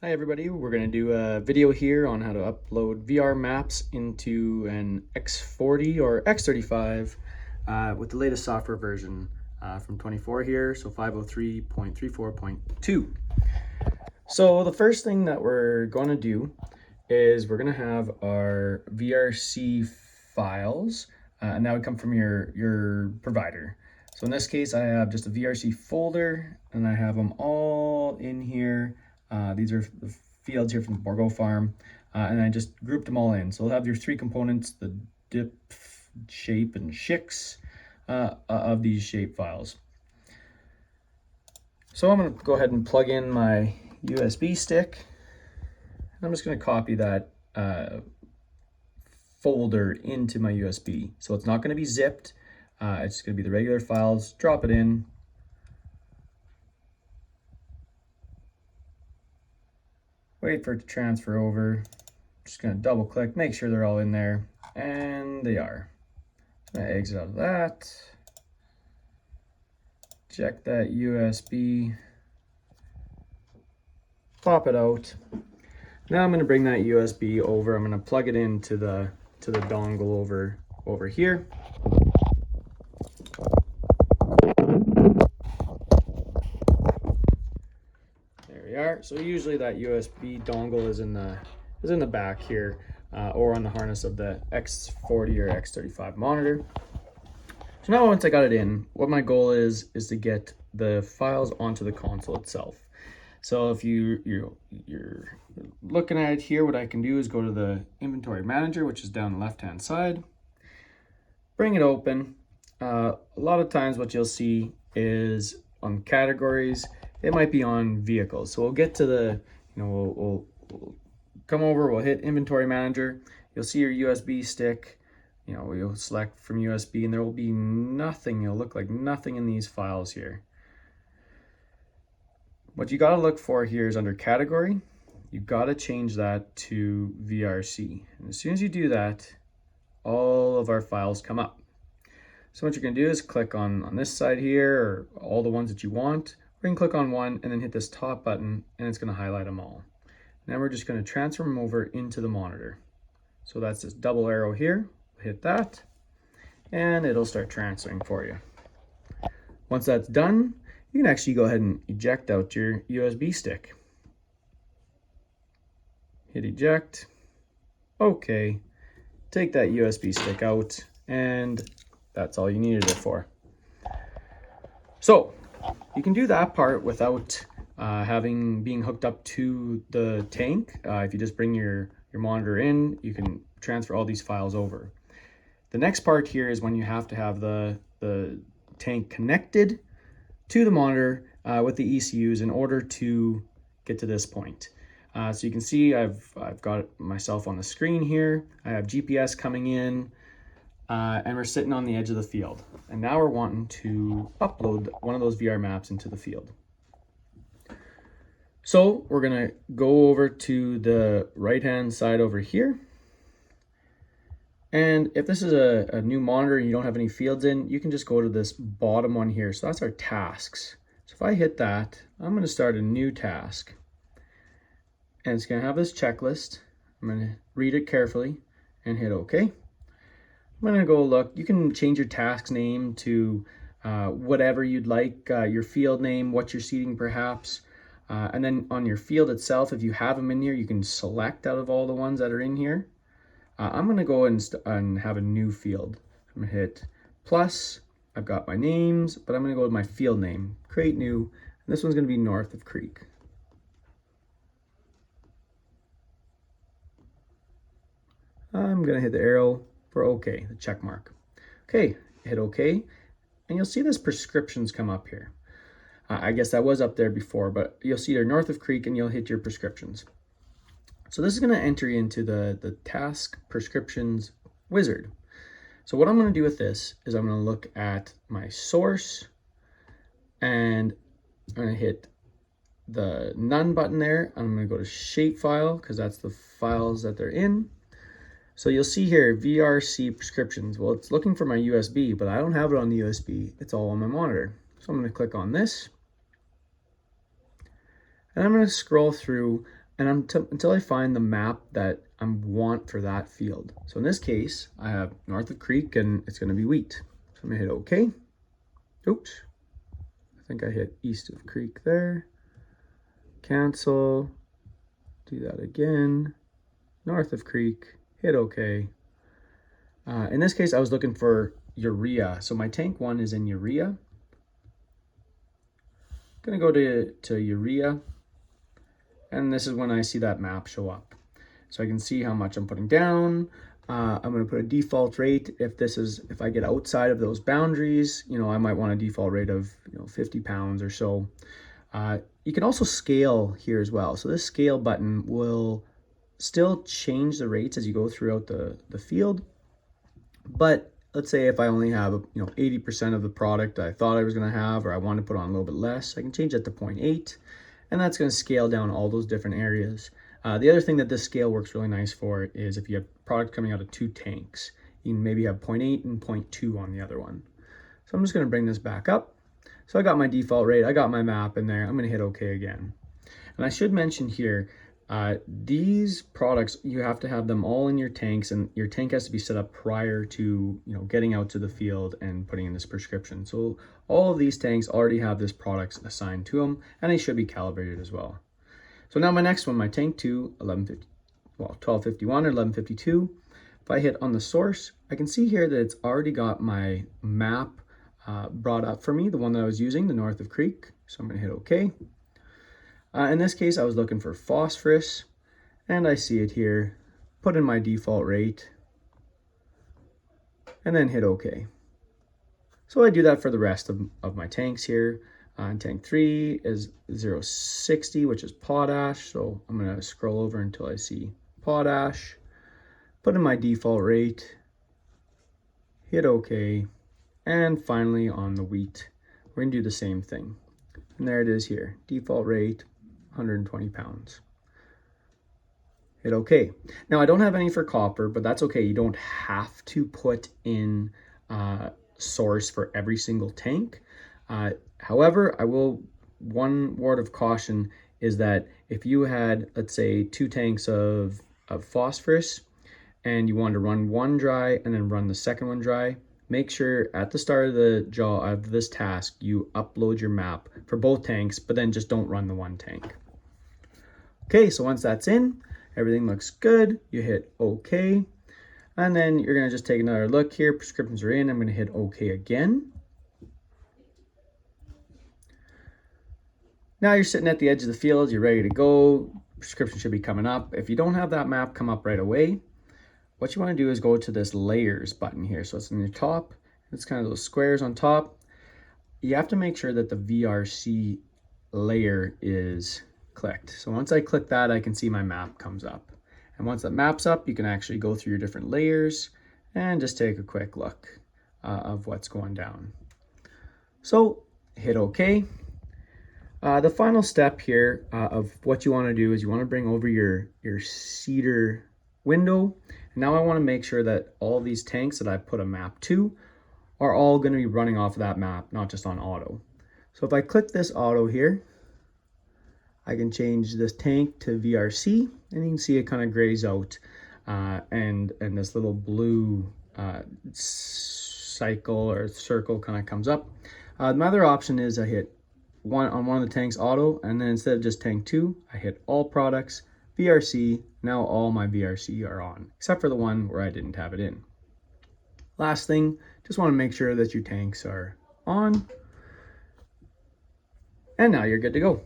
Hi everybody, we're going to do a video here on how to upload VR maps into an X40 or X35 with the latest software version from 24 here, so 503.34.2. So the first thing that we're going to do is we're going to have our VRC files, and that would come from your provider. So in this case, I have just a VRC folder, and I have them all in here. These are the fields here from the Borgo farm, and I just grouped them all in. So we'll have your three components, the dip, shape, and shix of these shape files. So I'm going to go ahead and plug in my USB stick. I'm just going to copy that folder into my USB. So it's not going to be zipped. It's going to be the regular files. Drop it in. Wait for it to transfer over. Just going to double click, make sure they're all in there. And they are. I'm going to exit out of that. Check that USB. Pop it out. Now I'm going to bring that USB over. I'm going to plug it into the dongle over here. There we are. So usually that USB dongle is in the back here, or on the harness of the X40 or X35 monitor. So now once I got it in, what my goal is to get the files onto the console itself. So if you're looking at it here, what I can do is go to the inventory manager, which is down the left-hand side, bring it open. A lot of times what you'll see is on categories, it might be on vehicles. So we'll get to the, we'll come over, we'll hit inventory manager. You'll see your USB stick. You'll select from USB and there will be nothing. It'll look like nothing in these files here. What you got to look for here is under category. You got to change that to VRC. And as soon as you do that, all of our files come up. So what you're going to do is click on this side here, or all the ones that you want. Or you can click on one and then hit this top button and it's going to highlight them all. Now we're just going to transfer them over into the monitor. So that's this double arrow here. Hit that and it'll start transferring for you. Once that's done, you can actually go ahead and eject out your USB stick. Hit eject. Okay. Take that USB stick out, and that's all you needed it for. So you can do that part without being hooked up to the tank. If you just bring your monitor in, you can transfer all these files over. The next part here is when you have to have the tank connected to the monitor with the ECUs in order to get to this point. So you can see I've got myself on the screen here. I have GPS coming in, and we're sitting on the edge of the field. And now we're wanting to upload one of those VR maps into the field. So we're gonna go over to the right-hand side over here. And if this is a new monitor and you don't have any fields in, you can just go to this bottom one here. So that's our tasks. So if I hit that, I'm going to start a new task. And it's going to have this checklist. I'm going to read it carefully and hit OK. I'm going to go look. You can change your task name to whatever you'd like, your field name, what you're seeding perhaps. And then on your field itself, if you have them in here, you can select out of all the ones that are in here. I'm going to go and have a new field. I'm going to hit plus. I've got my names, but I'm going to go with my field name, create new. And this one's going to be North of Creek. I'm going to hit the arrow for OK, the check mark. Okay, hit OK, and you'll see this prescriptions come up here. I guess that was up there before, but you'll see there North of Creek and you'll hit your prescriptions. So this is going to enter you into the task prescriptions wizard. So what I'm going to do with this is I'm going to look at my source and I'm going to hit the none button there. I'm going to go to shapefile because that's the files that they're in. So you'll see here VRC prescriptions. Well, it's looking for my USB, but I don't have it on the USB. It's all on my monitor. So I'm going to click on this. And I'm going to scroll through and until I find the map that I want for that field. So in this case, I have north of creek and it's going to be wheat. So I'm going to hit OK. Oops. I think I hit east of creek there. Cancel. Do that again. North of creek. Hit OK. In this case, I was looking for urea. So my tank 1 is in urea. Going to go to urea. And this is when I see that map show up. So I can see how much I'm putting down. I'm going to put a default rate. If I get outside of those boundaries, I might want a default rate of 50 pounds or so. You can also scale here as well. So this scale button will still change the rates as you go throughout the field. But let's say if I only have 80% of the product I thought I was going to have, or I want to put on a little bit less, I can change that to 0.8. And that's going to scale down all those different areas. The other thing that this scale works really nice for is if you have product coming out of 2 tanks, you can maybe have 0.8 and 0.2 on the other one. So I'm just going to bring this back up. So I got my default rate, I got my map in there. I'm going to hit OK again. And I should mention here, these products, you have to have them all in your tanks, and your tank has to be set up prior to getting out to the field and putting in this prescription. So all of these tanks already have this products assigned to them, and they should be calibrated as well. So now my next one, my tank 2, 1251 or 1152. If I hit on the source, I can see here that it's already got my map brought up for me, the one that I was using, the north of creek. So I'm going to hit OK. In this case, I was looking for phosphorus, and I see it here. Put in my default rate, and then hit OK. So I do that for the rest of my tanks here. Tank 3 is 060, which is potash. So I'm going to scroll over until I see potash. Put in my default rate, hit OK, and finally on the wheat, we're going to do the same thing. And there it is here, default rate, 120 pounds. Hit OK. Now I don't have any for copper, but that's okay. You don't have to put in source for every single tank. However, one word of caution is that if you had, let's say, 2 tanks of phosphorus and you wanted to run one dry and then run the second one dry, make sure at the start of the job of this task, you upload your map for both tanks, but then just don't run the one tank. Okay, so once that's in, everything looks good. You hit OK. And then you're going to just take another look here. Prescriptions are in. I'm going to hit OK again. Now you're sitting at the edge of the field. You're ready to go. Prescription should be coming up. If you don't have that map come up right away, what you want to do is go to this layers button here. So it's in the top. It's kind of those squares on top. You have to make sure that the VRC layer is clicked. So once I click that, I can see my map comes up. And once that map's up, you can actually go through your different layers and just take a quick look of what's going down. So hit OK. The final step here of what you want to do is you want to bring over your seeder window. And now I want to make sure that all these tanks that I put a map to are all going to be running off of that map, not just on auto. So if I click this auto here, I can change this tank to VRC, and you can see it kind of grays out, and this little blue cycle or circle kind of comes up. My other option is I hit one of the tanks auto, and then instead of just tank 2, I hit all products, VRC. Now all my VRC are on, except for the one where I didn't have it in. Last thing, just want to make sure that your tanks are on, and now you're good to go.